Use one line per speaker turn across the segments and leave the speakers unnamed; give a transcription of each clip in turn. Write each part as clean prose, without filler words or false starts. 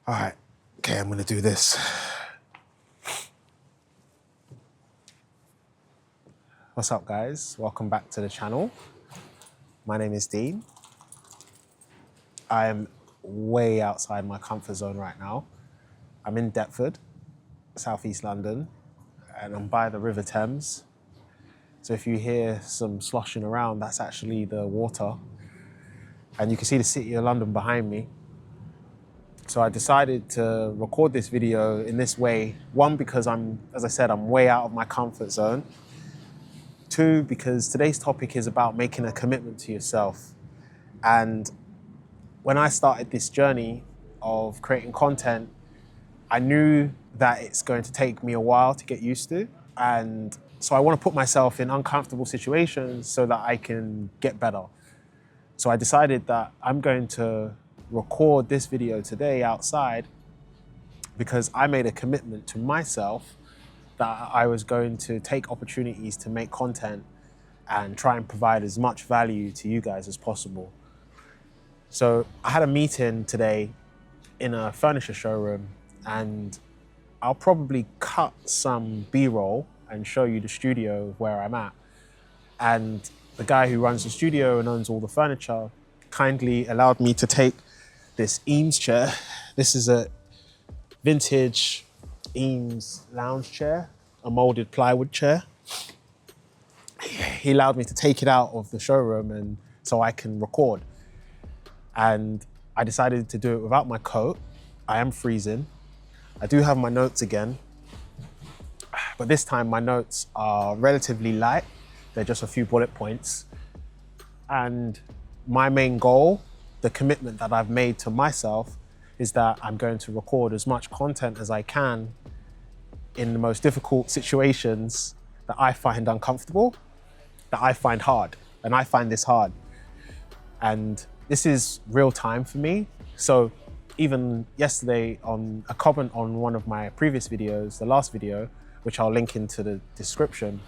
All right, okay, I'm gonna do this. What's up, guys? Welcome back to the channel. My name is Dean. I'm way outside my comfort zone right now. I'm in Deptford, Southeast London, and I'm by the River Thames. So if you hear some sloshing around, that's actually the water. And you can see the City of London behind me. So I decided to record this video in this way. One, because as I said, I'm way out of my comfort zone. Two, because today's topic is about making a commitment to yourself. And when I started this journey of creating content, I knew that it's going to take me a while to get used to. And so I want to put myself in uncomfortable situations so that I can get better. So I decided that I'm going to record this video today outside because I made a commitment to myself that I was going to take opportunities to make content and try and provide as much value to you guys as possible. So I had a meeting today in a furniture showroom, and I'll probably cut some B-roll and show you the studio where I'm at. And the guy who runs the studio and owns all the furniture kindly allowed me to take this Eames chair. This is a vintage Eames lounge chair, a molded plywood chair. He allowed me to take it out of the showroom and so I can record. And I decided to do it without my coat. I am freezing. I do have my notes again, but this time my notes are relatively light. They're just a few bullet points. And my main goal, the commitment that I've made to myself, is that I'm going to record as much content as I can in the most difficult situations that I find uncomfortable, that I find hard. And I find this hard. And this is real time for me. So even yesterday, on a comment on one of my previous videos, the last video, which I'll link into the description,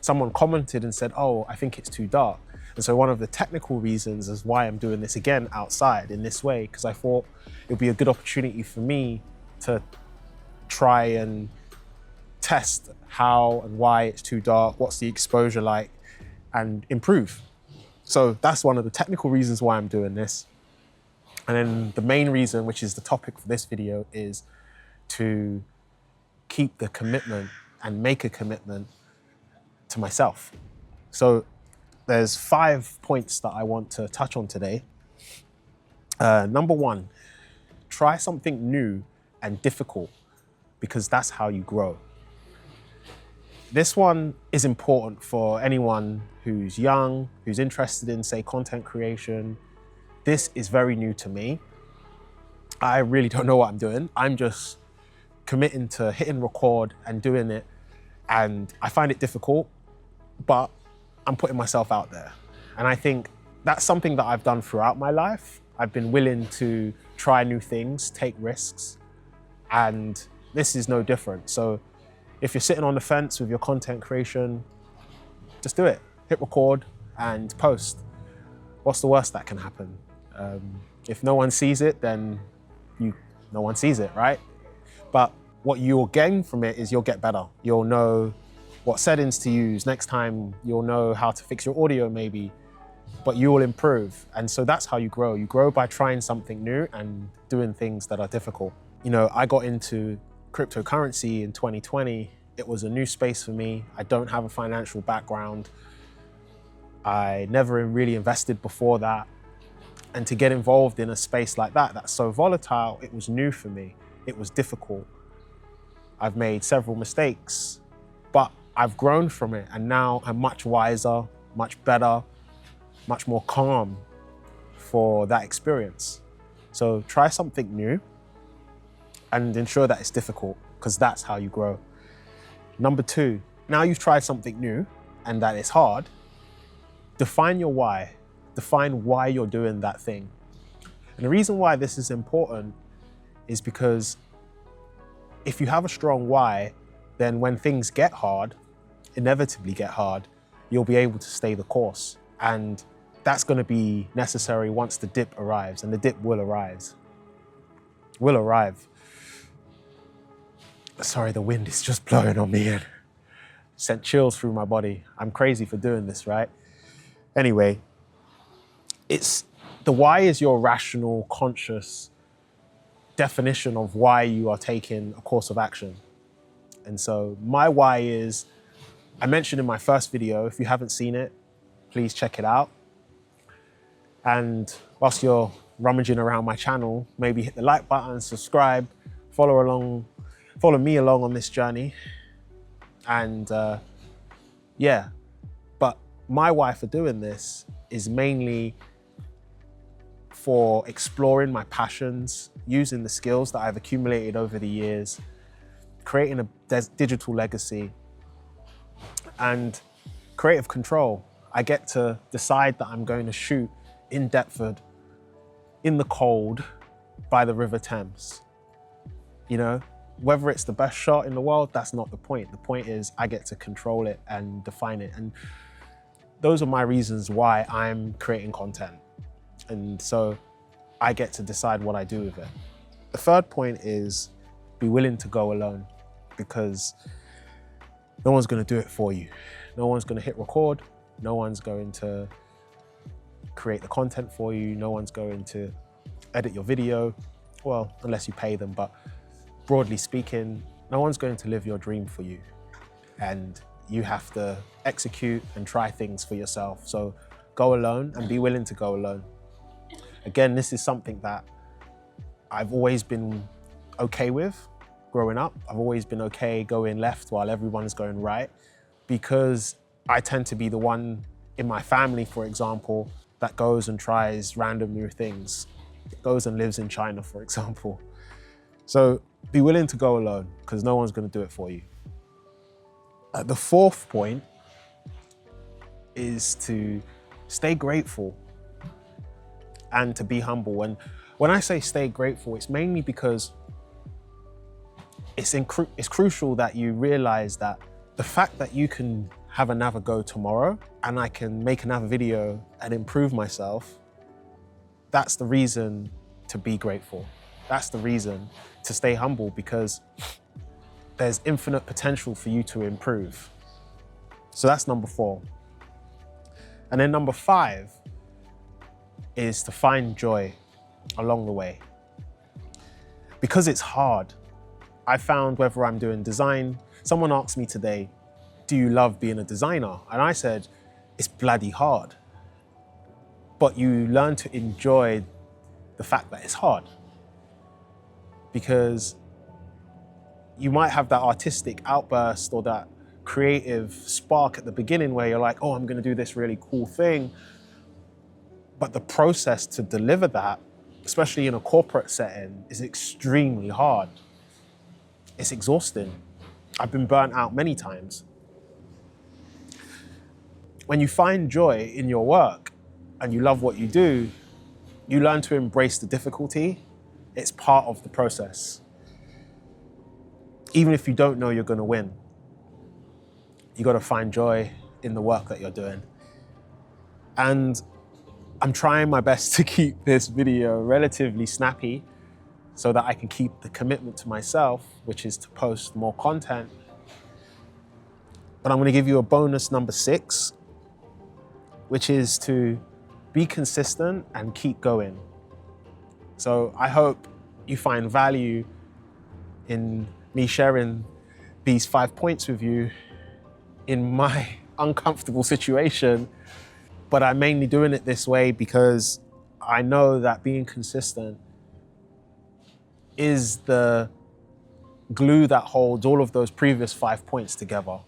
someone commented and said, "Oh, I think it's too dark." And so one of the technical reasons is why I'm doing this again outside in this way, because I thought it would be a good opportunity for me to try and test how and why it's too dark, what's the exposure like, and improve. So that's one of the technical reasons why I'm doing this. And then the main reason, which is the topic for this video, is to keep the commitment and make a commitment to myself. So there's 5 points that I want to touch on today. Number one, try something new and difficult, because that's how you grow. This one is important for anyone who's young, who's interested in, say, content creation. This is very new to me. I really don't know what I'm doing. I'm just committing to hitting record and doing it. And I find it difficult, but I'm putting myself out there. And I think that's something that I've done throughout my life. I've been willing to try new things, take risks, and this is no different. So if you're sitting on the fence with your content creation, just do it. Hit record and post. What's the worst that can happen? If no one sees it, then no one sees it, right? But what you'll gain from it is you'll get better. You'll know what settings to use. Next time, you'll know how to fix your audio maybe, but you will improve. And so that's how you grow. You grow by trying something new and doing things that are difficult. You know, I got into cryptocurrency in 2020. It was a new space for me. I don't have a financial background. I never really invested before that. And to get involved in a space like that, that's so volatile, it was new for me. It was difficult. I've made several mistakes, but I've grown from it. And now I'm much wiser, much better, much more calm for that experience. So try something new and ensure that it's difficult, because that's how you grow. Number two, now you've tried something new and that it's hard, define your why. Define why you're doing that thing. And the reason why this is important is because if you have a strong why, then when things get hard, inevitably get hard, you'll be able to stay the course. And that's going to be necessary once the dip arrives, and the dip will arise. will arrive. Sorry, the wind is just blowing on me and sent chills through my body. I'm crazy for doing this, right? Anyway, the why is your rational, conscious definition of why you are taking a course of action. And so my why is, I mentioned in my first video, if you haven't seen it, please check it out. And whilst you're rummaging around my channel, maybe hit the like button, subscribe, follow me along on this journey. And yeah, but my why for doing this is mainly for exploring my passions, using the skills that I've accumulated over the years, creating a digital legacy, and creative control. I get to decide that I'm going to shoot in Deptford, in the cold, by the River Thames. You know, whether it's the best shot in the world, that's not the point. The point is I get to control it and define it. And those are my reasons why I'm creating content. And so I get to decide what I do with it. The third point is be willing to go alone, because no one's going to do it for you. No one's going to hit record. No one's going to create the content for you. No one's going to edit your video. Well, unless you pay them, but broadly speaking, no one's going to live your dream for you. And you have to execute and try things for yourself. So go alone and be willing to go alone. Again, this is something that I've always been okay with growing up. I've always been okay going left while everyone's going right, because I tend to be the one in my family, for example, that goes and tries random new things, goes and lives in China, for example. So be willing to go alone, because no one's going to do it for you. The fourth point is to stay grateful and to be humble. And when I say stay grateful, it's mainly because it's crucial that you realize that the fact that you can have another go tomorrow and I can make another video and improve myself, that's the reason to be grateful. That's the reason to stay humble, because there's infinite potential for you to improve. So that's number 4. And then number 5 is to find joy along the way. Because it's hard. I found whether I'm doing design, someone asked me today, do you love being a designer? And I said, it's bloody hard. But you learn to enjoy the fact that it's hard. Because you might have that artistic outburst or that creative spark at the beginning where you're like, oh, I'm gonna do this really cool thing. But the process to deliver that, especially in a corporate setting, is extremely hard. It's exhausting. I've been burnt out many times. When you find joy in your work and you love what you do, you learn to embrace the difficulty. It's part of the process. Even if you don't know you're gonna win, you gotta find joy in the work that you're doing. And I'm trying my best to keep this video relatively snappy so that I can keep the commitment to myself, which is to post more content. But I'm gonna give you a bonus number 6, which is to be consistent and keep going. So I hope you find value in me sharing these 5 points with you in my uncomfortable situation. But I'm mainly doing it this way because I know that being consistent is the glue that holds all of those previous 5 points together.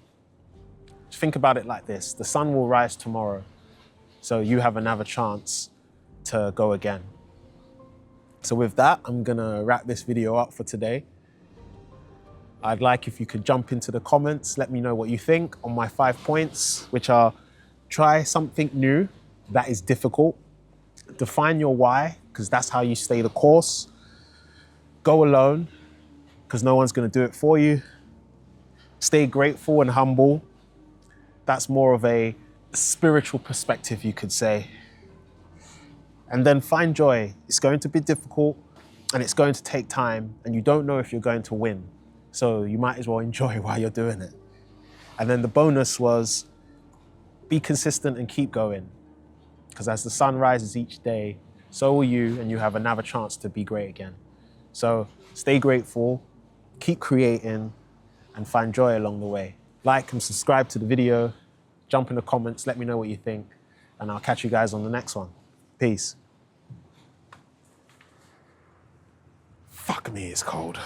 Just think about it like this: the sun will rise tomorrow, so you have another chance to go again. So with that, I'm gonna wrap this video up for today. I'd like if you could jump into the comments, let me know what you think on my 5 points, which are: try something new that is difficult, define your why, because that's how you stay the course, go alone, because no one's gonna do it for you, stay grateful and humble. That's more of a spiritual perspective, you could say. And then find joy. It's going to be difficult, and it's going to take time, and you don't know if you're going to win. So you might as well enjoy while you're doing it. And then the bonus was be consistent and keep going. Because as the sun rises each day, so will you, and you have another chance to be great again. So stay grateful, keep creating, and find joy along the way. Like and subscribe to the video, jump in the comments, let me know what you think, and I'll catch you guys on the next one. Peace. Fuck me, it's cold.